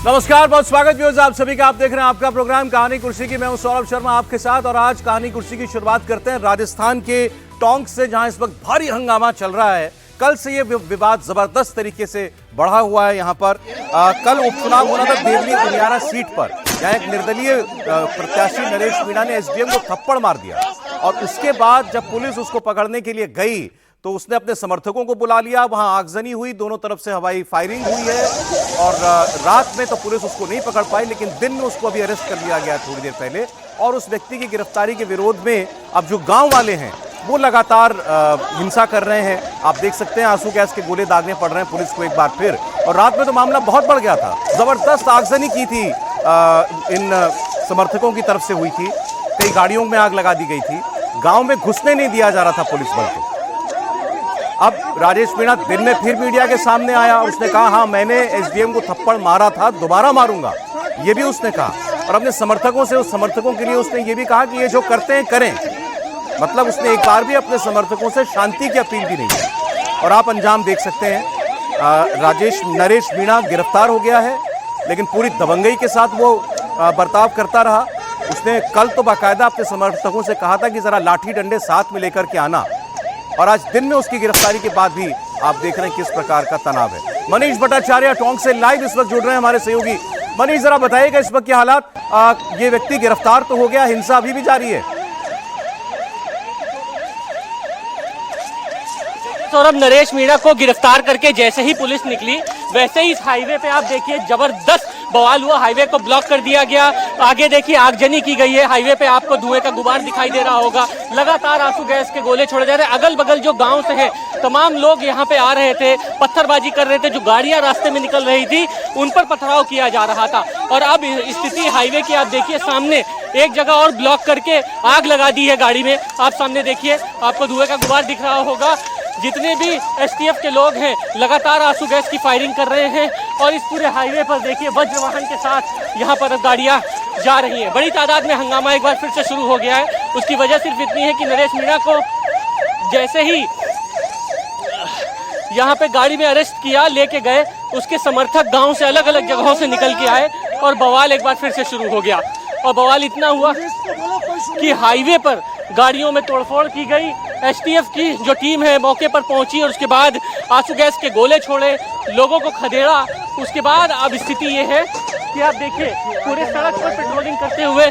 नमस्कार, बहुत स्वागत व्यूअर्स आप सभी का। आप देख रहे हैं आपका प्रोग्राम कहानी कुर्सी की। मैं हूं सौरभ शर्मा आपके साथ और आज कहानी कुर्सी की शुरुआत करते हैं राजस्थान के टोंक से, जहां इस वक्त भारी हंगामा चल रहा है। कल से ये विवाद जबरदस्त तरीके से बढ़ा हुआ है। यहाँ पर कल उपचुनाव होना था देवली उनियारा सीट पर, जहां एक निर्दलीय प्रत्याशी नरेश मीणा ने एसडीएम को थप्पड़ मार दिया और उसके बाद जब पुलिस उसको पकड़ने के लिए गई तो उसने अपने समर्थकों को बुला लिया। वहां आगजनी हुई, दोनों तरफ से हवाई फायरिंग हुई है और रात में तो पुलिस उसको नहीं पकड़ पाई, लेकिन दिन में उसको अभी अरेस्ट कर लिया गया थोड़ी देर पहले। और उस व्यक्ति की गिरफ्तारी के विरोध में अब जो गांव वाले हैं वो लगातार हिंसा कर रहे हैं। आप देख सकते हैं आंसू गैस के गोले दागने पड़ रहे हैं पुलिस को एक बार फिर। और रात में तो मामला बहुत बढ़ गया था, जबरदस्त आगजनी की थी इन समर्थकों की तरफ से हुई थी। कई गाड़ियों में आग लगा दी गई थी, गांव में घुसने नहीं दिया जा रहा था पुलिस बल को। अब राजेश मीणा दिन में फिर मीडिया के सामने आया और उसने कहा हाँ मैंने एसडीएम को थप्पड़ मारा था, दोबारा मारूंगा, ये भी उसने कहा। और अपने समर्थकों से, उस समर्थकों के लिए उसने ये भी कहा कि ये जो करते हैं करें। मतलब उसने एक बार भी अपने समर्थकों से शांति की अपील भी नहीं की। और आप अंजाम देख सकते हैं, नरेश मीणा गिरफ्तार हो गया है, लेकिन पूरी दबंगई के साथ वो बर्ताव करता रहा। उसने कल तो बाकायदा अपने समर्थकों से कहा था कि जरा लाठी डंडे साथ में लेकर के आना। और आज दिन में उसकी गिरफ्तारी के बाद भी आप देख रहे हैं किस प्रकार का तनाव है। मनीष भट्टाचार्य टोंक से लाइव इस वक्त जुड़ रहे हैं हमारे सहयोगी। मनीष, जरा बताइएगा इस वक्त के हालात। ये व्यक्ति गिरफ्तार तो हो गया, हिंसा अभी भी जारी है। सौरभ, नरेश मीणा को गिरफ्तार करके जैसे ही पुलिस निकली वैसे ही इस हाईवे पे आप देखिए जबरदस्त बवाल हुआ। हाईवे को ब्लॉक कर दिया गया, आगे देखिए आगजनी की गई है। हाईवे पे आपको धुएं का गुबार दिखाई दे रहा होगा, लगातार आंसू गैस के गोले छोड़े जा रहे हैं। अगल बगल जो गांव से है तमाम लोग यहाँ पे आ रहे थे, पत्थरबाजी कर रहे थे। जो गाड़ियां रास्ते में निकल रही थी उन पर पथराव किया जा रहा था। और अब स्थिति हाईवे की आप देखिए, सामने एक जगह और ब्लॉक करके आग लगा दी है गाड़ी में। आप सामने देखिए, आपको धुएं का गुबार दिख रहा होगा। जितने भी एसटीएफ के लोग हैं लगातार आंसू गैस की फायरिंग कर रहे हैं। और इस पूरे हाईवे पर देखिए वज्र वाहन के साथ यहाँ पर गाड़ियाँ जा रही हैं। बड़ी तादाद में हंगामा एक बार फिर से शुरू हो गया है। उसकी वजह सिर्फ इतनी है कि नरेश मीणा को जैसे ही यहाँ पे गाड़ी में अरेस्ट किया, लेके गए, उसके समर्थक गांव से अलग अलग जगहों से निकल के आए और बवाल एक बार फिर से शुरू हो गया। और बवाल इतना हुआ कि हाईवे पर गाड़ियों में तोड़फोड़ की गई। एसटीएफ की जो टीम है मौके पर पहुंची और उसके बाद आंसू गैस के गोले छोड़े, लोगों को खदेड़ा। उसके बाद अब स्थिति ये है कि आप देखिए पूरे सड़क पर पेट्रोलिंग करते हुए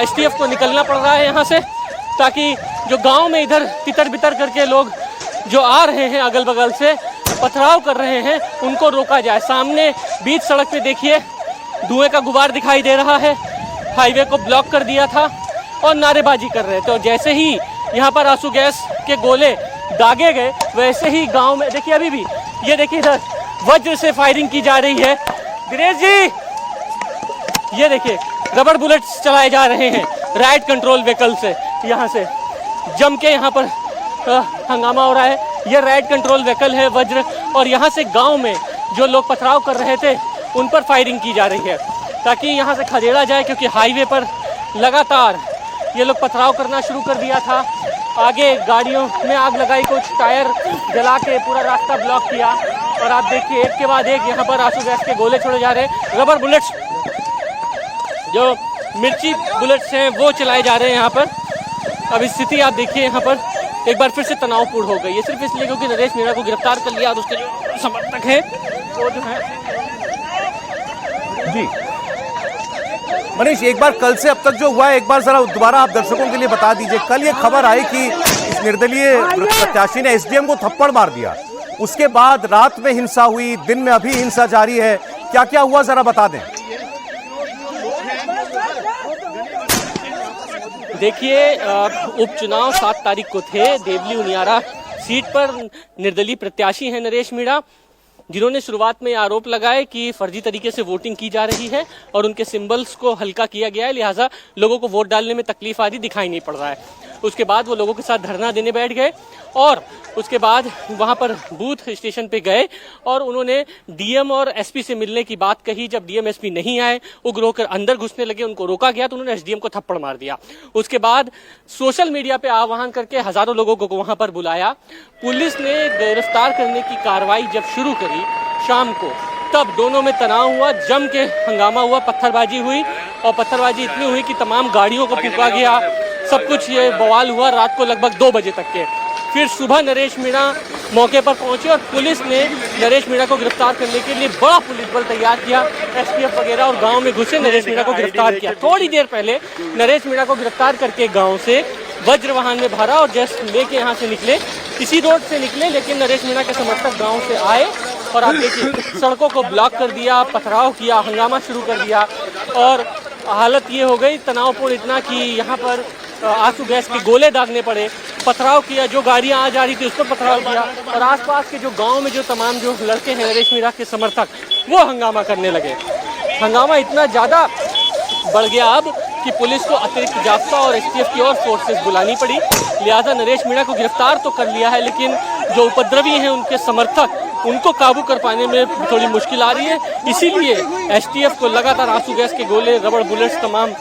एसटीएफ को निकलना पड़ रहा है यहाँ से, ताकि जो गांव में इधर तितर बितर करके लोग जो आ रहे हैं अगल बगल से पथराव कर रहे हैं उनको रोका जाए। सामने बीच सड़क पे देखिए धुएं का गुबार दिखाई दे रहा है। हाईवे को ब्लॉक कर दिया था और नारेबाजी कर रहे थे। और जैसे ही यहाँ पर आंसू गैस के गोले दागे गए वैसे ही गांव में देखिए अभी भी ये देखिए इधर वज्र से फायरिंग की जा रही है। दिनेश जी, ये देखिए रबर बुलेट्स चलाए जा रहे हैं राइट कंट्रोल व्हीकल से। यहाँ से जम के यहाँ पर हंगामा हो रहा है। ये राइट कंट्रोल व्हीकल है वज्र, और यहाँ से गांव में जो लोग पथराव कर रहे थे उन पर फायरिंग की जा रही है ताकि यहाँ से खदेड़ा जाए, क्योंकि हाईवे पर लगातार ये लोग पथराव करना शुरू कर दिया था। आगे गाड़ियों में आग लगाई, कुछ टायर जला के पूरा रास्ता ब्लॉक किया। और आप देखिए एक के बाद एक यहाँ पर आंसू गैस के गोले छोड़े जा रहे हैं। रबर बुलेट्स, जो मिर्ची बुलेट्स हैं वो चलाए जा रहे हैं यहाँ पर। अब स्थिति आप देखिए यहाँ पर एक बार फिर से तनावपूर्ण हो गई है, सिर्फ इसलिए क्योंकि नरेश मीणा को गिरफ्तार कर लिया और उसके जो समर्थक हैं वो जो है। जी मनीष, एक बार कल से अब तक जो हुआ है एक बार जरा दोबारा आप दर्शकों के लिए बता दीजिए। कल ये खबर आई कि इस निर्दलीय प्रत्याशी ने एसडीएम को थप्पड़ मार दिया, उसके बाद रात में हिंसा हुई, दिन में अभी हिंसा जारी है, क्या क्या हुआ जरा बता दें। देखिए उपचुनाव 7 तारीख को थे। देवली उनियारा सीट पर निर्दलीय प्रत्याशी हैं नरेश मीणा, जिन्होंने शुरुआत में आरोप लगाए कि फर्जी तरीके से वोटिंग की जा रही है और उनके सिंबल्स को हल्का किया गया है, लिहाजा लोगों को वोट डालने में तकलीफ आदि दिखाई नहीं पड़ रहा है। उसके बाद वो लोगों के साथ धरना देने बैठ गए और उसके बाद वहां पर बूथ स्टेशन पे गए और उन्होंने डीएम और एसपी से मिलने की बात कही। जब डीएम एसपी नहीं आए, उग्र होकर अंदर घुसने लगे, उनको रोका गया तो उन्होंने एसडीएम को थप्पड़ मार दिया। उसके बाद सोशल मीडिया पे आह्वान करके हजारों लोगों को वहां पर बुलाया। पुलिस ने गिरफ्तार करने की कार्रवाई जब शुरू करी शाम को, तब दोनों में तनाव हुआ, जम के हंगामा हुआ, पत्थरबाजी हुई और पत्थरबाजी इतनी हुई कि तमाम गाड़ियों को फूंका गया, सब कुछ ये बवाल हुआ रात को लगभग 2 बजे तक के। फिर सुबह नरेश मीणा मौके पर पहुंचे और पुलिस ने नरेश मीणा को गिरफ्तार करने के लिए बड़ा पुलिस बल तैयार किया, एसटीएफ वगैरह, और गांव में घुसे नरेश मीणा को गिरफ्तार किया। थोड़ी देर पहले नरेश मीणा को गिरफ्तार करके गांव से वज्र वाहन में भरा और जस्ट लेके यहाँ से निकले, इसी रोड से निकले, लेकिन नरेश मीणा के समर्थक गाँव से आए और आप देखिए सड़कों को ब्लॉक कर दिया, पथराव किया, हंगामा शुरू कर दिया और हालत ये हो गई तनावपूर्ण इतना कि यहाँ पर आंसू गैस के गोले दागने पड़े, पथराव किया, जो गाड़ियां आ जा रही थी उस पर पथराव किया और आसपास के जो गांव में जो तमाम जो लड़के हैं नरेश मीणा के समर्थक वो हंगामा करने लगे। हंगामा इतना ज़्यादा बढ़ गया अब कि पुलिस को अतिरिक्त जाब्ता और एसटीएफ की और फोर्सेस बुलानी पड़ी, लिहाजा नरेश मीणा को गिरफ्तार तो कर लिया है, लेकिन जो उपद्रवी हैं उनके समर्थक उनको काबू कर पाने में थोड़ी मुश्किल आ रही है। इसीलिए एसटीएफ को लगातार आंसू गैस के गोले, रबड़ बुलेट्स तमाम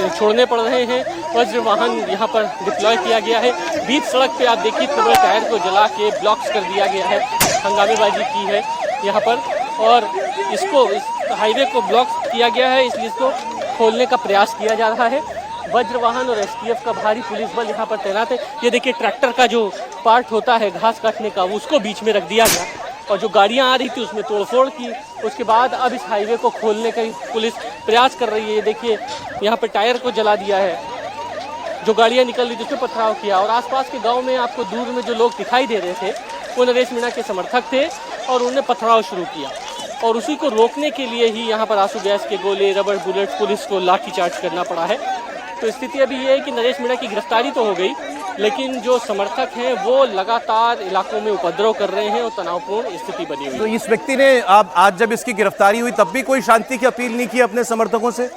छोड़ने पड़ रहे हैं। वज्र वाहन यहाँ पर डिप्लॉय किया गया है। बीच सड़क पे आप देखिए तबड़े टायर को जला के ब्लॉक्स कर दिया गया है, हंगामेबाजी की है यहाँ पर और इस हाईवे को ब्लॉक किया गया है, इसलिए इसको खोलने का प्रयास किया जा रहा है। वज्र वाहन और एसटीएफ का भारी पुलिस बल यहाँ पर तैनात है। ये देखिए ट्रैक्टर का जो पार्ट होता है घास काटने का, उसको बीच में रख दिया गया और जो गाड़ियाँ आ रही थी उसमें तोड़फोड़ की। उसके बाद अब इस हाईवे को खोलने का पुलिस प्रयास कर रही है। ये देखिए यहाँ पर टायर को जला दिया है, जो गाड़ियाँ निकल रही थी उसमें पथराव किया और आसपास के गाँव में आपको दूर में जो लोग दिखाई दे रहे थे वो नरेश मीणा के समर्थक थे और उन्होंने पथराव शुरू किया और उसी को रोकने के लिए ही यहाँ पर आंसू गैस के गोले, रबड़ बुलेट, पुलिस को लाठीचार्ज करना पड़ा है। तो स्थिति अभी ये है कि नरेश मीणा की गिरफ्तारी तो हो गई, लेकिन जो समर्थक हैं वो लगातार इलाकों में उपद्रव कर रहे हैं और तनावपूर्ण स्थिति बनी हुई है। तो इस व्यक्ति ने आज जब इसकी गिरफ्तारी हुई तब भी कोई शांति की अपील नहीं की अपने समर्थकों से?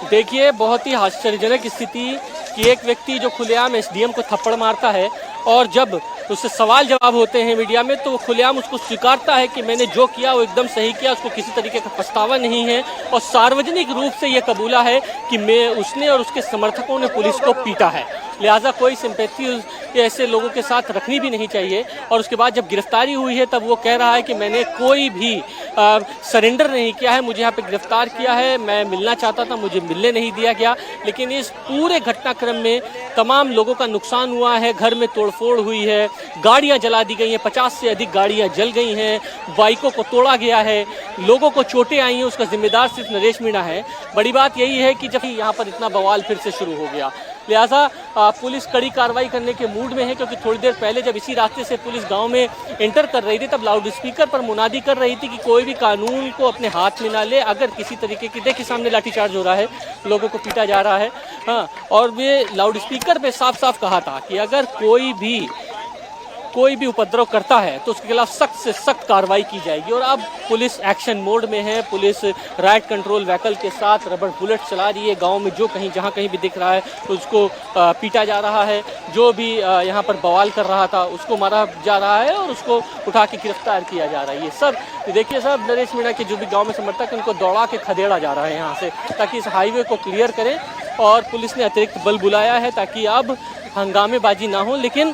देखिए बहुत ही आश्चर्यजनक स्थिति कि एक व्यक्ति जो खुलेआम एसडीएम को थप्पड़ मारता है और जब उससे सवाल जवाब होते हैं मीडिया में तो वो खुलेआम उसको स्वीकारता है कि मैंने जो किया वो एकदम सही किया, उसको किसी तरीके का पछतावा नहीं है और सार्वजनिक रूप से ये कबूला है कि उसने और उसके समर्थकों ने पुलिस को पीटा है। लिहाजा कोई सिंपैथी ऐसे लोगों के साथ रखनी भी नहीं चाहिए। और उसके बाद जब गिरफ्तारी हुई है तब वो कह रहा है कि मैंने कोई भी सरेंडर नहीं किया है, मुझे यहाँ पे गिरफ्तार किया है, मैं मिलना चाहता था, मुझे मिलने नहीं दिया गया। लेकिन इस पूरे घटनाक्रम में तमाम लोगों का नुकसान हुआ है, घर में तोड़फोड़ हुई है, गाड़ियाँ जला दी गई हैं, 50 से अधिक गाड़ियाँ जल गई हैं, बाइकों को तोड़ा गया है, लोगों को चोटें आई हैं, उसका जिम्मेदार सिर्फ नरेश मीणा है। बड़ी बात यही है कि जब यहाँ पर इतना बवाल फिर से शुरू हो गया, लिहाजा पुलिस कड़ी कार्रवाई करने के मूड में है, क्योंकि थोड़ी देर पहले जब इसी रास्ते से पुलिस गांव में एंटर कर रही थी तब लाउड स्पीकर पर मुनादी कर रही थी कि कोई भी कानून को अपने हाथ में ना ले, अगर किसी तरीके की, देखिए सामने लाठीचार्ज हो रहा है, लोगों को पीटा जा रहा है। हाँ, और वे लाउड स्पीकर पे साफ साफ कहा था कि अगर कोई भी उपद्रव करता है तो उसके खिलाफ सख्त से सख्त कार्रवाई की जाएगी। और अब पुलिस एक्शन मोड में है, पुलिस राइट कंट्रोल व्हीकल के साथ रबड़ बुलेट चला रही है, गांव में जो जहां कहीं भी दिख रहा है तो उसको पीटा जा रहा है, जो भी यहां पर बवाल कर रहा था उसको मारा जा रहा है और उसको उठा के गिरफ्तार किया जा रहा है। ये सब देखिए, सब नरेश मीणा के जो भी गाँव में समर्थक हैं उनको दौड़ा के खदेड़ा जा रहा है यहाँ से, ताकि इस हाईवे को क्लियर करें। और पुलिस ने अतिरिक्त बल बुलाया है ताकि अब हंगामेबाजी ना हो। लेकिन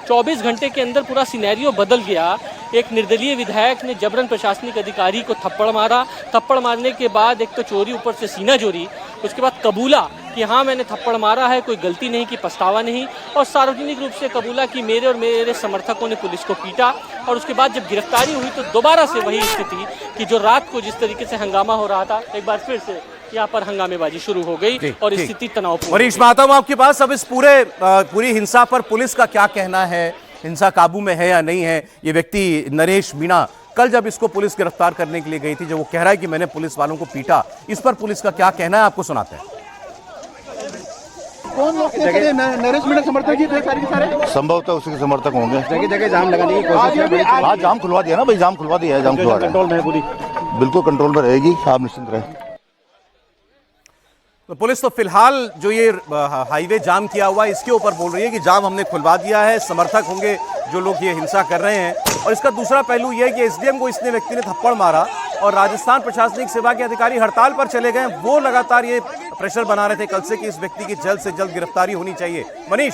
24 घंटे के अंदर पूरा सिनेरियो बदल गया। एक निर्दलीय विधायक ने जबरन प्रशासनिक अधिकारी को थप्पड़ मारा, थप्पड़ मारने के बाद एक तो चोरी, ऊपर से सीना चोरी, उसके बाद कबूला कि हाँ मैंने थप्पड़ मारा है, कोई गलती नहीं की, पछतावा नहीं, और सार्वजनिक रूप से कबूला कि मेरे और मेरे समर्थकों ने पुलिस को पीटा। और उसके बाद जब गिरफ्तारी हुई तो दोबारा से वही स्थिति कि जो रात को जिस तरीके से हंगामा हो रहा था, एक बार फिर से यहाँ पर हंगामेबाजी शुरू हो गई और स्थिति तनावपूर्ण। मनीष, मैं आता हूं आपके पास। अब इस पूरी हिंसा पर पुलिस का क्या कहना है? हिंसा काबू में है या नहीं है? ये व्यक्ति नरेश मीणा कल जब इसको पुलिस गिरफ्तार करने के लिए गई थी, जब वो कह रहा है कि मैंने पुलिस वालों को पीटा, इस पर पुलिस का क्या कहना है आपको सुनाते हैं। कौन लोग थे? नरेश मीणा समर्थक ही थे सारे के सारे? संभवतः उसी के समर्थक होंगे। जगह जगह जाम लगाने की कोशिश है। हाँ, जाम खुलवा दिया ना भाई, जाम खुलवा दिया है, जाम खुलवा रहे हैं। कंट्रोल में है पूरी? बिल्कुल कंट्रोल में रहेगी, आप निश्चिंत रहें। तो पुलिस तो फिलहाल जो ये हाईवे जाम किया हुआ है इसके ऊपर बोल रही है कि जाम हमने खुलवा दिया है, समर्थक होंगे जो लोग ये हिंसा कर रहे हैं। और इसका दूसरा पहलू ये है कि एसडीएम को इसने व्यक्ति ने थप्पड़ मारा और राजस्थान प्रशासनिक सेवा के अधिकारी हड़ताल पर चले गए। वो लगातार ये प्रेशर बना रहे थे कल से कि इस व्यक्ति की जल्द से जल्द गिरफ्तारी होनी चाहिए। मनीष,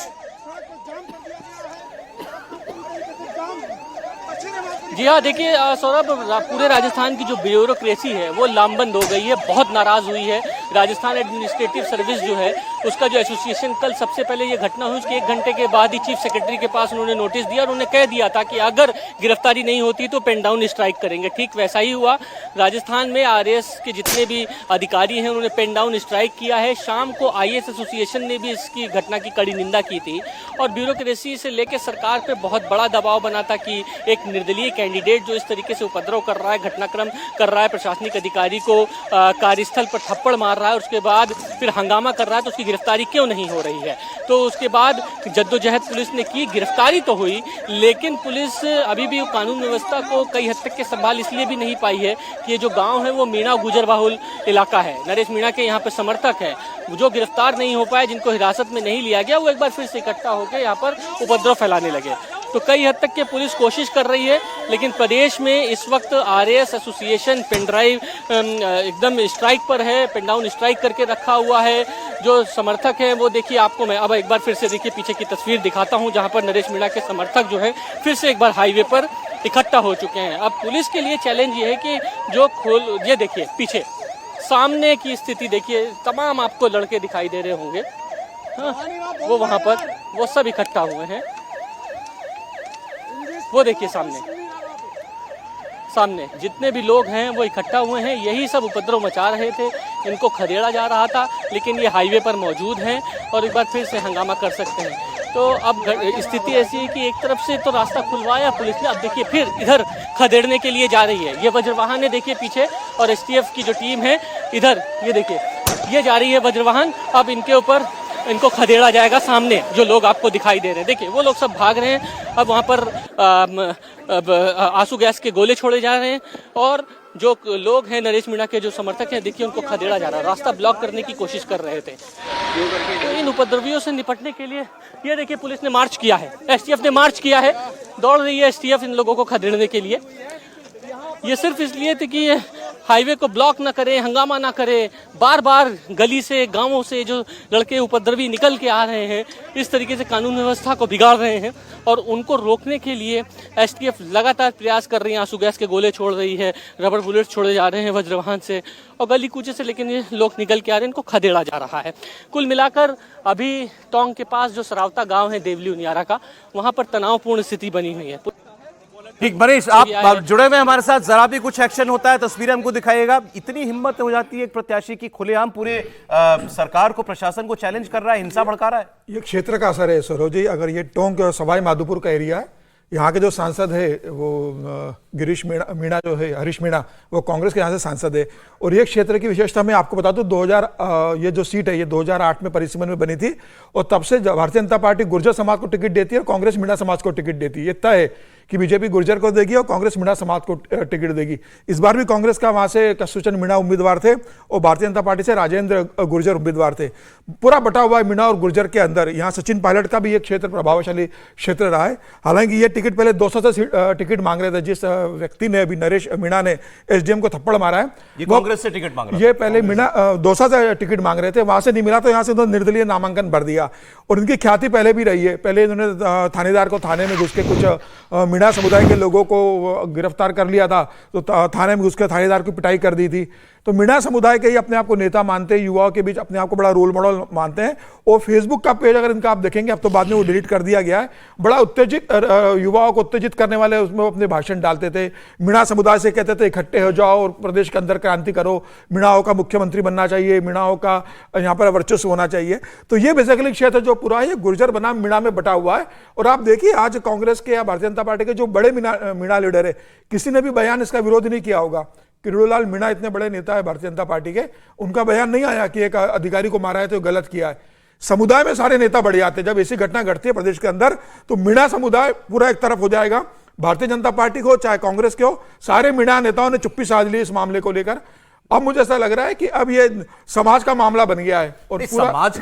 जी हाँ, देखिए सौरभ, पूरे राजस्थान की जो ब्यूरोक्रेसी है वो लामबंद हो गई है, बहुत नाराज हुई है। राजस्थान एडमिनिस्ट्रेटिव सर्विस जो है उसका जो एसोसिएशन, कल सबसे पहले ये घटना हुई उसके 1 घंटे के बाद ही चीफ सेक्रेटरी के पास उन्होंने नोटिस दिया और उन्होंने कह दिया था कि अगर गिरफ्तारी नहीं होती तो पेन डाउन स्ट्राइक करेंगे। ठीक वैसा ही हुआ। राजस्थान में आरएएस के जितने भी अधिकारी हैं उन्होंने पेन डाउन स्ट्राइक किया है। शाम को आईएएस एसोसिएशन ने भी इसकी घटना की कड़ी निंदा की थी और ब्यूरोक्रेसी से लेकर सरकार पर बहुत बड़ा दबाव बना था कि एक निर्दलीय कैंडिडेट जो इस तरीके से उपद्रव कर रहा है, घटनाक्रम कर रहा है, प्रशासनिक अधिकारी को कार्यस्थल पर थप्पड़ मार रहा है, उसके बाद फिर हंगामा कर रहा है, तो उसकी गिरफ्तारी क्यों नहीं हो रही है। तो उसके बाद जद्दोजहद पुलिस ने की, गिरफ्तारी तो हुई, लेकिन पुलिस अभी भी कानून व्यवस्था को कई हद तक के संभाल इसलिए भी नहीं पाई है कि ये जो गांव है वो मीणा गुजर बाहुल इलाका है। नरेश मीणा के यहाँ पर समर्थक है जो गिरफ्तार नहीं हो पाए, जिनको हिरासत में नहीं लिया गया, वो एक बार फिर से इकट्ठा होकर यहाँ पर उपद्रव फैलाने लगे। तो कई हद तक के पुलिस कोशिश कर रही है, लेकिन प्रदेश में इस वक्त आरएएस एसोसिएशन पेन ड्राइव एकदम स्ट्राइक पर है, पेन डाउन स्ट्राइक करके रखा हुआ है। जो समर्थक हैं वो देखिए, आपको मैं अब एक बार फिर से देखिए पीछे की तस्वीर दिखाता हूं, जहां पर नरेश मीणा के समर्थक जो है फिर से एक बार हाईवे पर इकट्ठा हो चुके हैं। अब पुलिस के लिए चैलेंज ये है कि ये देखिए पीछे सामने की स्थिति देखिए, तमाम आपको लड़के दिखाई दे रहे होंगे, हाँ, वो वहां पर वो सब इकट्ठा हुए हैं। वो देखिए सामने जितने भी लोग हैं वो इकट्ठा हुए हैं, यही सब उपद्रव मचा रहे थे, इनको खदेड़ा जा रहा था, लेकिन ये हाईवे पर मौजूद हैं और एक बार फिर से हंगामा कर सकते हैं। तो अब स्थिति ऐसी है कि एक तरफ से तो रास्ता खुलवाया पुलिस ने, अब देखिए फिर इधर खदेड़ने के लिए जा रही है। ये वज्रवाहन है देखिए पीछे, और एसटीएफ की जो टीम है इधर, ये देखिए ये जा रही है वज्रवाहन। अब इनके ऊपर इनको खदेड़ा जाएगा। सामने जो लोग आपको दिखाई दे रहे हैं, देखिए वो लोग सब भाग रहे हैं। अब वहाँ पर आंसू गैस के गोले छोड़े जा रहे हैं और जो लोग हैं नरेश मीणा के जो समर्थक हैं, देखिए उनको खदेड़ा जा रहा है, रास्ता ब्लॉक करने की कोशिश कर रहे थे। तो इन उपद्रवियों से निपटने के लिए ये देखिए पुलिस ने मार्च किया है, एसटीएफ ने मार्च किया है, दौड़ रही है एसटीएफ इन लोगों को खदेड़ने के लिए। ये सिर्फ इसलिए थे कि हाईवे को ब्लॉक ना करें, हंगामा ना करें। बार बार गली से, गांवों से जो लड़के उपद्रवी निकल के आ रहे हैं, इस तरीके से कानून व्यवस्था को बिगाड़ रहे हैं और उनको रोकने के लिए एसटीएफ लगातार प्रयास कर रही है। आंसू गैस के गोले छोड़ रही है, रबर बुलेट छोड़े जा रहे हैं वज्रवाहन से और गली कूचे से, लेकिन ये लोग निकल के आ रहे हैं, इनको खदेड़ा जा रहा है। कुल मिलाकर अभी टोंक के पास जो सरावता गाँव है देवली उनियारा का, वहाँ पर तनावपूर्ण स्थिति बनी हुई है। ठीक, मनीष आप जुड़े हुए हमारे साथ, जरा भी कुछ एक्शन होता है तस्वीरें हमको दिखाइएगा। इतनी हिम्मत हो जाती है एक प्रत्याशी की, खुलेआम पूरे सरकार को, प्रशासन को चैलेंज कर रहा है, हिंसा भड़का रहा है। ये क्षेत्र का असर है सरोज जी। अगर ये टोंक सवाई माधोपुर का एरिया है, यहाँ के जो सांसद है वो गिरीश मीणा जो है, हरीश मीणा, वो कांग्रेस के यहाँ से सांसद है। और ये क्षेत्र की विशेषता मैं आपको बता दूं, ये जो सीट है ये 2008 में परिसीमन में बनी थी और तब से भारतीय जनता पार्टी गुर्जर समाज को टिकट देती है और कांग्रेस मीणा समाज को टिकट देती है। ये तय है कि बीजेपी गुर्जर को देगी और कांग्रेस मीणा समाज को टिकट देगी। इस बार भी कांग्रेस का वहां से कस्तूरचंद मीणा उम्मीदवार थे और भारतीय जनता पार्टी से राजेंद्र गुर्जर उम्मीदवार थे। पूरा बटा हुआ है मीणा और गुर्जर के अंदर। यहाँ सचिन पायलट का भी एक क्षेत्र प्रभावशाली क्षेत्र रहा है। हालांकि ये टिकट पहले 200 से टिकट मांग रहे थे। जिस व्यक्ति ने अभी नरेश मीणा ने एसडीएम को थप्पड़ मारा है, ये कांग्रेस से टिकट मांग रहा है। ये पहले मीणा 200 से टिकट मांग रहे थे, वहां से नहीं मिला तो यहाँ से उन्होंने निर्दलीय नामांकन भर दिया। और इनकी ख्याति पहले भी रही है। पहले इन्होंने थानेदार को थाने में घुस के कुछ मीणा समुदाय के लोगों को गिरफ्तार कर लिया था, तो थाने में घुस के थानेदार की पिटाई कर दी थी। तो मीणा समुदाय के ही अपने आप को नेता मानते हैं, युवाओं के बीच अपने आप को बड़ा रोल मॉडल मानते हैं। और फेसबुक का पेज अगर इनका आप देखेंगे, अब तो बाद में वो डिलीट कर दिया गया है, बड़ा उत्तेजित, युवाओं को उत्तेजित करने वाले उसमें अपने भाषण डालते थे। मीणा समुदाय से कहते थे इकट्ठे हो जाओ और प्रदेश के अंदर क्रांति करो, मीणाओं का मुख्यमंत्री बनना चाहिए, मीणाओं का यहाँ पर वर्चस्व होना चाहिए। तो ये बेसिकली क्षेत्र जो पूरा है गुर्जर बनाम मीणा में बटा हुआ है। और आप देखिए आज कांग्रेस के या भारतीय जनता पार्टी के जो बड़े मीणा लीडर है, किसी ने भी बयान इसका विरोध नहीं किया होगा। किरोड़ीलाल मीणा इतने बड़े नेता है भारतीय जनता पार्टी के, उनका बयान नहीं आया कि एक अधिकारी को मारा है तो गलत किया है। समुदाय में सारे नेता बढ़ जाते हैं। जब ऐसी घटना घटती है प्रदेश के अंदर तो मीणा समुदाय पूरा एक तरफ हो जाएगा। भारतीय जनता पार्टी को चाहे कांग्रेस के हो, सारे मीणा नेताओं ने चुप्पी साध ली इस मामले को लेकर। अब मुझे ऐसा लग रहा है कि अब ये समाज का मामला बन गया है। और समाज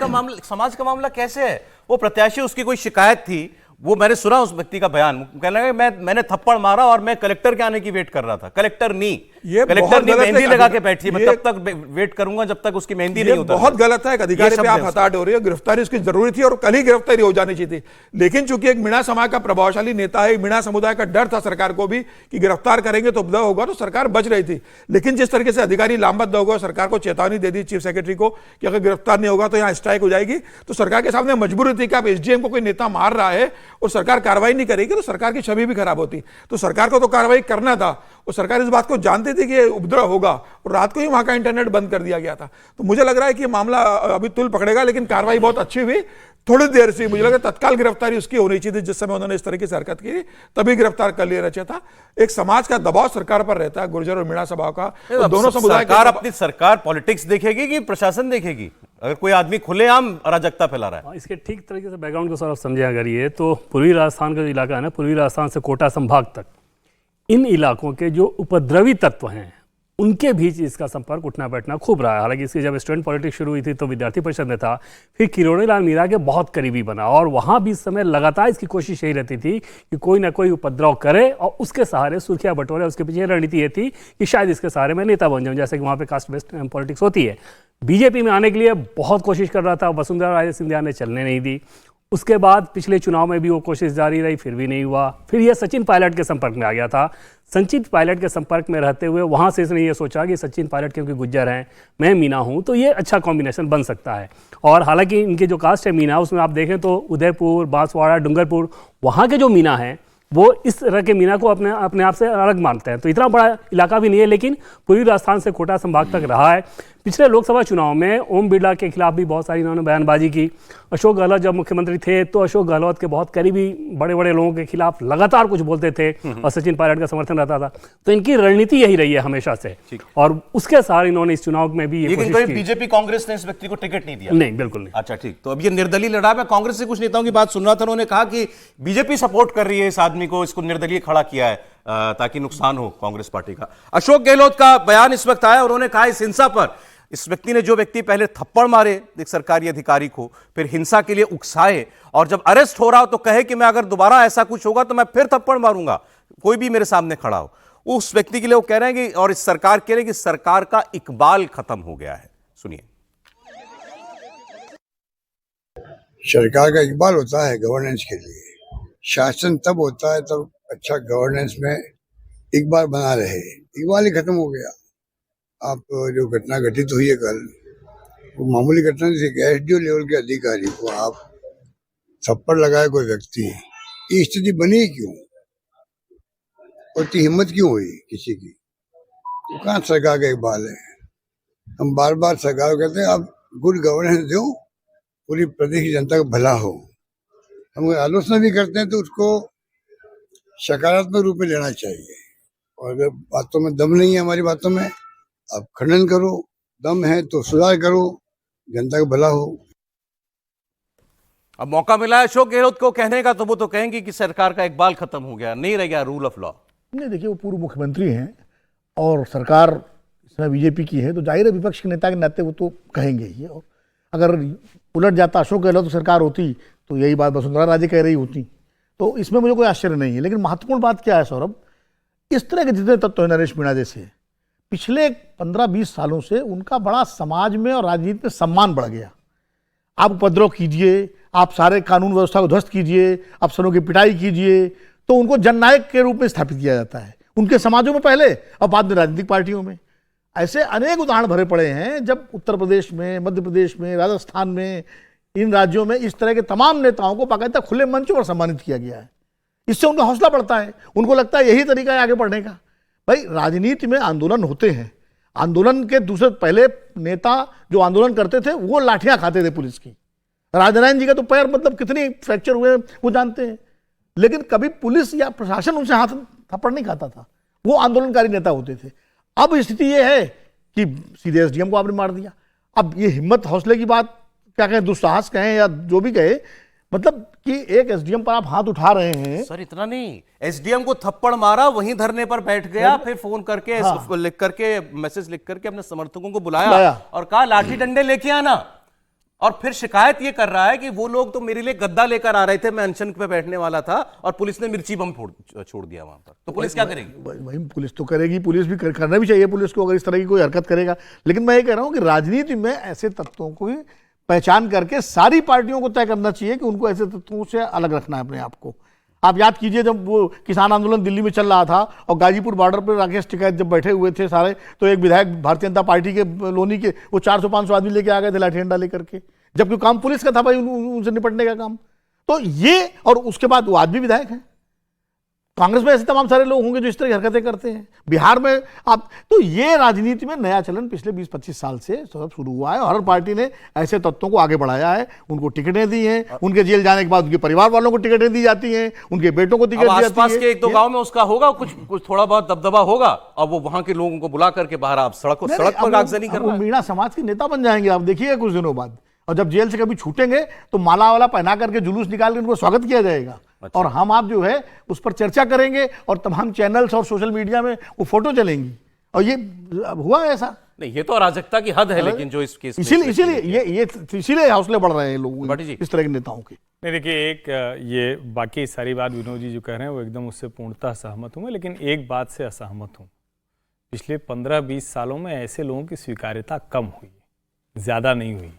का मामला कैसे है? वो प्रत्याशी, उसकी कोई शिकायत थी, वो मैंने सुना उस व्यक्ति का बयान, कहने लगा मैंने थप्पड़ मारा और मैं कलेक्टर के आने की वेट कर रहा था। कलेक्टर नहीं, ये कलेक्टर बहुत ने गलत है। मेहंदी लगा के बैठी है, मैं ये- तब तक वेट करूंगा जब तक उसकी मेहंदी ये नहीं उतर बहुत गलत है। एक अधिकारी ये पे आप शब्द है हताहट हो रही है। गिरफ्तारी उसकी जरूरी थी और कल ही गिरफ्तारी हो जानी चाहिए थी, लेकिन चूंकि एक मीणा समाज का प्रभावशाली नेता है, मीणा समुदाय का डर था सरकार को भी कि गिरफ्तार करेंगे तो उपद्रव होगा, तो सरकार बच रही थी। लेकिन जिस तरीके से अधिकारी लामबद्ध हो गए, सरकार को चेतावनी दे दी चीफ सेक्रेटरी को कि अगर गिरफ्तार नहीं होगा तो यहाँ स्ट्राइक हो जाएगी, तो सरकार के सामने मजबूरी थी कि आप एसडीएम को कोई नेता मार रहा है और सरकार कार्रवाई नहीं करेगी तो सरकार की छवि भी खराब होती। तो सरकार को तो कार्रवाई करना था और सरकार इस बात को जानती थी कि ये उपद्रव होगा और रात को ही वहां का इंटरनेट बंद कर दिया गया था। तो मुझे लग रहा है कि मामला अभी तुल पकड़ेगा, लेकिन कार्रवाई बहुत अच्छी हुई। थोड़ी देर से मुझे लगा तत्काल गिरफ्तारी उसकी होनी चाहिए थी, जिस समय उन्होंने इस तरह की हरकत की तभी गिरफ्तार कर लिया चाहिए था। एक समाज का दबाव सरकार पर रहता है, गुर्जर और मीणा सभा का, और दोनों समुदाय सरकार अपनी सरकार पॉलिटिक्स देखेगी कि प्रशासन देखेगी? अगर कोई आदमी खुलेआम अराजकता फैला रहा है। इसके ठीक तरीके से बैकग्राउंड को सर आप समझे अगर ये तो पूर्वी राजस्थान का जो इलाका है ना, पूर्वी राजस्थान से कोटा संभाग तक, इन इलाकों के जो उपद्रवी तत्व हैं उनके बीच इसका संपर्क उठना बैठना खूब रहा है। हालांकि इसकी जब स्टूडेंट पॉलिटिक्स शुरू हुई थी तो विद्यार्थी परिषद में था, फिर किरोड़ी लाल मीणा के बहुत करीबी बना और वहाँ भी इस समय लगातार इसकी कोशिश यही रहती थी कि कोई ना कोई उपद्रव करे और उसके सहारे सुर्खियाँ बटोरे। उसके पीछे रणनीति ये थी कि शायद इसके सहारे मैं नेता बन जाऊँ, जैसे कि वहाँ पे कास्ट बेस्ड पॉलिटिक्स होती है। बीजेपी में आने के लिए बहुत कोशिश कर रहा था, वसुंधरा राजे सिंधिया ने चलने नहीं दी। उसके बाद पिछले चुनाव में भी वो कोशिश जारी रही, फिर भी नहीं हुआ। फिर ये सचिन पायलट के संपर्क में आ गया था। सचिन पायलट के संपर्क में रहते हुए वहाँ से इसने ये सोचा कि सचिन पायलट क्योंकि गुज्जर हैं, मैं मीणा हूँ, तो ये अच्छा कॉम्बिनेशन बन सकता है। और हालांकि इनके जो कास्ट है मीणा, उसमें आप देखें तो उदयपुर, बांसवाड़ा, डूंगरपुर, वहाँ के जो मीणा हैं वो इस तरह के मीणा को अपने आप से अलग मानते हैं। तो इतना बड़ा इलाका भी नहीं है, लेकिन पूर्वी राजस्थान से कोटा संभाग तक रहा है। पिछले लोकसभा चुनाव में ओम बिरला के खिलाफ भी बहुत सारी इन्होंने बयानबाजी की। अशोक गहलोत जब मुख्यमंत्री थे तो अशोक गहलोत के बहुत करीबी बड़े बड़े लोगों के खिलाफ लगातार कुछ बोलते थे और सचिन पायलट का समर्थन रहता था। तो इनकी रणनीति यही रही है हमेशा से, और उसके सहारे इन्होंने इस चुनाव में भी ये लेकिन कोशिश कभी की। बीजेपी कांग्रेस ने इस व्यक्ति को टिकट नहीं दिया? नहीं, बिल्कुल नहीं। अच्छा ठीक, तो अब ये निर्दलीय लड़ा। मैं कांग्रेस से कुछ नेताओं की बात सुन रहा था, उन्होंने कहा कि बीजेपी सपोर्ट कर रही है इस आदमी को, इसको निर्दलीय खड़ा किया है ताकि नुकसान हो कांग्रेस पार्टी का। अशोक गहलोत का बयान इस वक्त आया, उन्होंने कहा इस हिंसा पर इस व्यक्ति ने, जो व्यक्ति पहले थप्पड़ मारे एक सरकारी अधिकारी को, फिर हिंसा के लिए उकसाए और जब अरेस्ट हो रहा हो तो कहे कि मैं अगर दोबारा ऐसा कुछ होगा तो मैं फिर थप्पड़ मारूंगा, कोई भी मेरे सामने खड़ा हो, उस व्यक्ति के लिए वो कह रहे हैं कि, और इस सरकार के लिए कि सरकार का इकबाल खत्म हो गया है। सुनिए। सरकार का इकबाल होता है गवर्नेंस के लिए। शासन तब होता है तब अच्छा गवर्नेंस में इकबाल बना रहे। इकबाल ही खत्म हो गया। आप जो घटना घटित हुई है कल, वो मामूली घटना नहीं थी। एसडीओ लेवल के अधिकारी को आप थप्पड़ लगाए कोई व्यक्ति, ये स्थिति बनी क्यों और इतनी हिम्मत क्यों हुई किसी की? तो कहाँ सरकार का इकबाल है? हम बार बार सरकार को कहते हैं आप गुड गवर्नेंस दो, पूरी प्रदेश की जनता का भला हो। हम आलोचना भी करते हैं तो उसको सकारात्मक रूप में लेना चाहिए, और अगर बातों में दम नहीं है, हमारी बातों में, आप खंडन करो, दम है तो सुधार करो, जनता का भला हो। अब मौका मिला है अशोक गहलोत को कहने का, तो वो तो कहेंगे कि सरकार का इकबाल खत्म हो गया, नहीं रह गया रूल ऑफ लॉ। नहीं, देखिए वो पूर्व मुख्यमंत्री हैं और सरकार इसमें बीजेपी की है, तो जाहिर है विपक्ष के नेता के नाते वो तो कहेंगे ही। और अगर उलट जाता अशोक गहलोत तो सरकार होती तो यही बात वसुंधरा राजे कह रही होती, तो इसमें मुझे कोई आश्चर्य नहीं है। लेकिन महत्वपूर्ण बात क्या है सौरभ, इस तरह के जितने तत्व हैं नरेश मीणा जैसे, पिछले 15-20 सालों से उनका बड़ा समाज में और राजनीति में सम्मान बढ़ गया। आप उपद्रव कीजिए, आप सारे कानून व्यवस्था को ध्वस्त कीजिए, अफसरों की पिटाई कीजिए, तो उनको जननायक के रूप में स्थापित किया जाता है, उनके समाजों में पहले और बाद में राजनीतिक पार्टियों में। ऐसे अनेक उदाहरण भरे पड़े हैं जब उत्तर प्रदेश में, मध्य प्रदेश में, राजस्थान में, इन राज्यों में इस तरह के तमाम नेताओं को बाकायदा खुले मंचों पर सम्मानित किया गया है। इससे उनका हौसला बढ़ता है, उनको लगता है यही तरीका है आगे बढ़ने का। भाई राजनीति में आंदोलन होते हैं, आंदोलन के दूसरे पहले नेता जो आंदोलन करते थे वो लाठियां खाते थे पुलिस की। राजनारायण जी का तो पैर मतलब कितनी फ्रैक्चर हुए वो जानते हैं, लेकिन कभी पुलिस या प्रशासन उनसे हाथ थप्पड़ नहीं खाता था, वो आंदोलनकारी नेता होते थे। अब स्थिति ये है कि सीधे एसडीएम को आपने मार दिया। अब ये हिम्मत हौसले की बात क्या कहें, दुस्साहस कहें या जो भी कहे, मतलब कि एक एसडीएम पर आप हाथ उठा रहे हैं। सर इतना नहीं, एसडीएम को थप्पड़ मारा, वहीं धरने पर बैठ गया, फिर फोन करके लिख करके मैसेज लिख करके अपने समर्थकों को बुलाया और कहा लाठी डंडे लेके आना। और फिर शिकायत ये कर रहा है कि वो लोग तो मेरे लिए गद्दा लेकर आ रहे थे, मैं अनशन पे बैठने वाला था और पुलिस ने मिर्ची बम छोड़ दिया वहां पर। तो पुलिस क्या करेगी? वही पुलिस तो करेगी, पुलिस भी करना भी चाहिए पुलिस को अगर इस तरह की कोई हरकत करेगा। लेकिन मैं ये कह रहा हूं कि राजनीति में ऐसे तत्वों को ही पहचान करके सारी पार्टियों को तय करना चाहिए कि उनको ऐसे तत्वों से अलग रखना है अपने आप को। आप याद कीजिए जब वो किसान आंदोलन दिल्ली में चल रहा था और गाजीपुर बॉर्डर पर राकेश टिकैत जब बैठे हुए थे सारे, तो एक विधायक भारतीय जनता पार्टी के लोनी के वो 400-500 आदमी लेके आ गए थे लाठी डंडा लेकर के, जबकि काम पुलिस का था भाई उनसे निपटने का काम। तो ये, और उसके बाद वो आदमी विधायक हैं। कांग्रेस में ऐसे तमाम सारे लोग होंगे जो इस तरह की हरकतें करते हैं। बिहार में आप, तो ये राजनीति में नया चलन पिछले 20-25 साल से सब शुरू हुआ है और हर पार्टी ने ऐसे तत्वों को आगे बढ़ाया है, उनको टिकटें दी हैं, उनके जेल जाने के बाद उनके परिवार वालों को टिकटें दी जाती हैं, उनके बेटों को टिकट दी जाती है। आसपास के एक दो गांव में उसका होगा कुछ थोड़ा बहुत दबदबा होगा, अब वो वहां के लोगों को बुला करके बाहर आप सड़क पर आगजनी कर रहे हैं। मीणा समाज के नेता बन जाएंगे आप देखिएगा कुछ दिनों बाद, और जब जेल से कभी छूटेंगे तो माला वाला पहना करके जुलूस निकाल के उनको स्वागत किया जाएगा। अच्छा। और हम आप जो है उस पर चर्चा करेंगे और तमाम चैनल्स और सोशल मीडिया में वो फोटो चलेंगी, और ये हुआ ऐसा नहीं, ये तो अराजकता की हद है। लेकिन जो इस केस इसीलिए हौसले बढ़ रहे हैं लोग इस तरह के नेताओं के। नहीं देखिए, एक ये बाकी सारी बात विनोद जी जो कह रहे हैं वो एकदम उससे पूर्णतः सहमत हूँ मैं, लेकिन एक बात से असहमत हूँ। पिछले 15-20 सालों में ऐसे लोगों की स्वीकार्यता कम हुई, ज़्यादा नहीं हुई।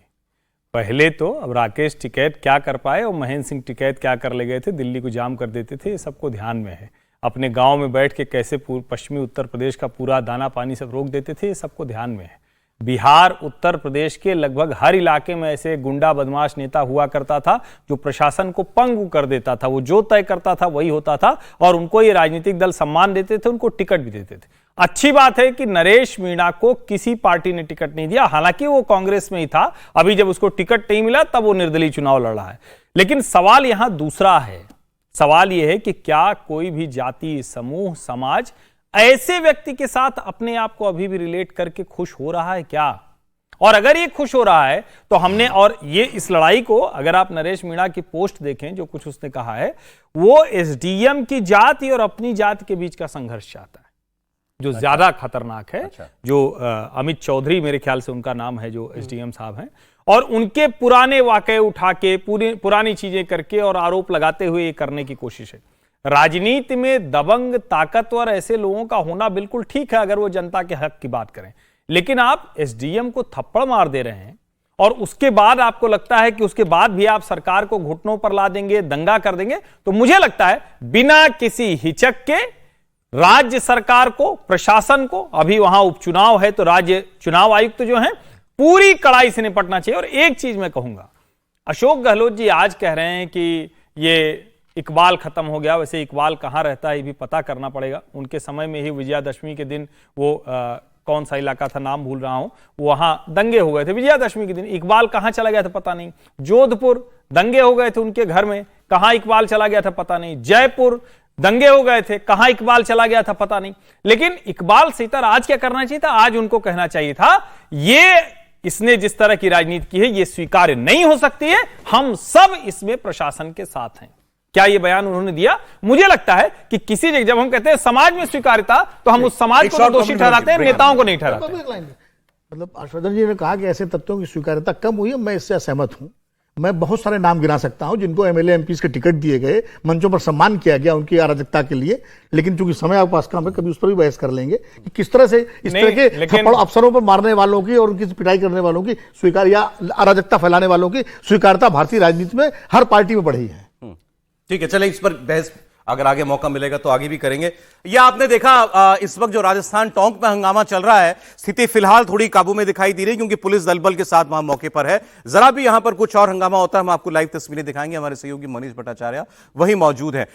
पहले तो, अब राकेश टिकैत क्या कर पाए और महेंद्र सिंह टिकैत क्या कर ले गए थे, दिल्ली को जाम कर देते थे, ये सबको ध्यान में है। अपने गांव में बैठ के कैसे पश्चिमी उत्तर प्रदेश का पूरा दाना पानी सब रोक देते थे, ये सबको ध्यान में है। बिहार, उत्तर प्रदेश के लगभग हर इलाके में ऐसे गुंडा बदमाश नेता हुआ करता था जो प्रशासन को पंगु कर देता था। वो जो तय करता था वही होता था और उनको ये राजनीतिक दल सम्मान देते थे, उनको टिकट भी देते थे। अच्छी बात है कि नरेश मीणा को किसी पार्टी ने टिकट नहीं दिया, हालांकि वो कांग्रेस में ही था। अभी जब उसको टिकट नहीं मिला तब वो निर्दलीय चुनाव लड़ रहा है। लेकिन सवाल यहां दूसरा है। सवाल यह है कि क्या कोई भी जाति, समूह, समाज ऐसे व्यक्ति के साथ अपने आप को अभी भी रिलेट करके खुश हो रहा है क्या? और अगर ये खुश हो रहा है तो हमने, और ये इस लड़ाई को अगर आप नरेश मीणा की पोस्ट देखें, जो कुछ उसने कहा है, वो एसडीएम की जाति और अपनी जाति के बीच का संघर्ष चाहता है, जो ज्यादा खतरनाक है। जो अमित चौधरी मेरे ख्याल से उनका नाम है, जो एसडीएम साहब हैं, और उनके पुराने वाकये उठा के पुरानी चीजें करके और आरोप लगाते हुए ये करने की कोशिश है। राजनीति में दबंग, ताकतवर ऐसे लोगों का होना बिल्कुल ठीक है अगर वो जनता के हक की बात करें, लेकिन आप एसडीएम को थप्पड़ मार दे रहे हैं और उसके बाद आपको लगता है कि उसके बाद भी आप सरकार को घुटनों पर ला देंगे, दंगा कर देंगे, तो मुझे लगता है बिना किसी हिचक के राज्य सरकार को, प्रशासन को, अभी वहां उपचुनाव है तो राज्य चुनाव आयुक्त जो हैं, पूरी कड़ाई से निपटना चाहिए। और एक चीज मैं कहूंगा, अशोक गहलोत जी आज कह रहे हैं कि ये इकबाल खत्म हो गया, वैसे इकबाल कहां रहता है ये भी पता करना पड़ेगा। उनके समय में ही विजयादशमी के दिन वो कौन सा इलाका था, नाम भूल रहा हूं, वहां दंगे हो गए थे विजयादशमी के दिन। इकबाल कहां चला गया था पता नहीं। जोधपुर दंगे हो गए थे उनके घर में, कहां इकबाल चला गया था पता नहीं। जयपुर दंगे हो गए थे, कहां इकबाल चला गया था पता नहीं। लेकिन इकबाल सीतर आज क्या करना चाहिए था? आज उनको कहना चाहिए था ये इसने जिस तरह की राजनीति की है ये स्वीकार्य नहीं हो सकती है, हम सब इसमें प्रशासन के साथ हैं। क्या ये बयान उन्होंने दिया? मुझे लगता है कि किसी जगह जब हम कहते हैं समाज में स्वीकार्यता, तो हम उस समाज को दोषी ठहराते हैं, नेताओं को नहीं ठहराते। मतलब हर्षवर्धन जी ने कहा कि ऐसे तत्वों की स्वीकार्यता कम हुई है, मैं इससे असहमत हूं। मैं बहुत सारे नाम गिना सकता हूं जिनको एमएलए एमपीज के टिकट दिए गए, मंचों पर सम्मान किया गया उनकी अराजकता के लिए, लेकिन चूंकि समय आपके पास कम है, कभी उस पर भी बहस कर लेंगे कि किस तरह से इस तरह के थप्पड़ अफसरों पर मारने वालों की और उनकी पिटाई करने वालों की स्वीकार या अराजकता फैलाने वालों की स्वीकार्यता भारतीय राजनीति में हर पार्टी में बढ़ी है। ठीक है, चले इस पर बहस अगर आगे मौका मिलेगा तो आगे भी करेंगे। यह आपने देखा इस वक्त जो राजस्थान टोंक में हंगामा चल रहा है, स्थिति फिलहाल थोड़ी काबू में दिखाई दे रही है क्योंकि पुलिस दल बल के साथ वहां मौके पर है। जरा भी यहां पर कुछ और हंगामा होता है हम आपको लाइव तस्वीरें दिखाएंगे, हमारे सहयोगी मनीष भट्टाचार्य वही मौजूद है।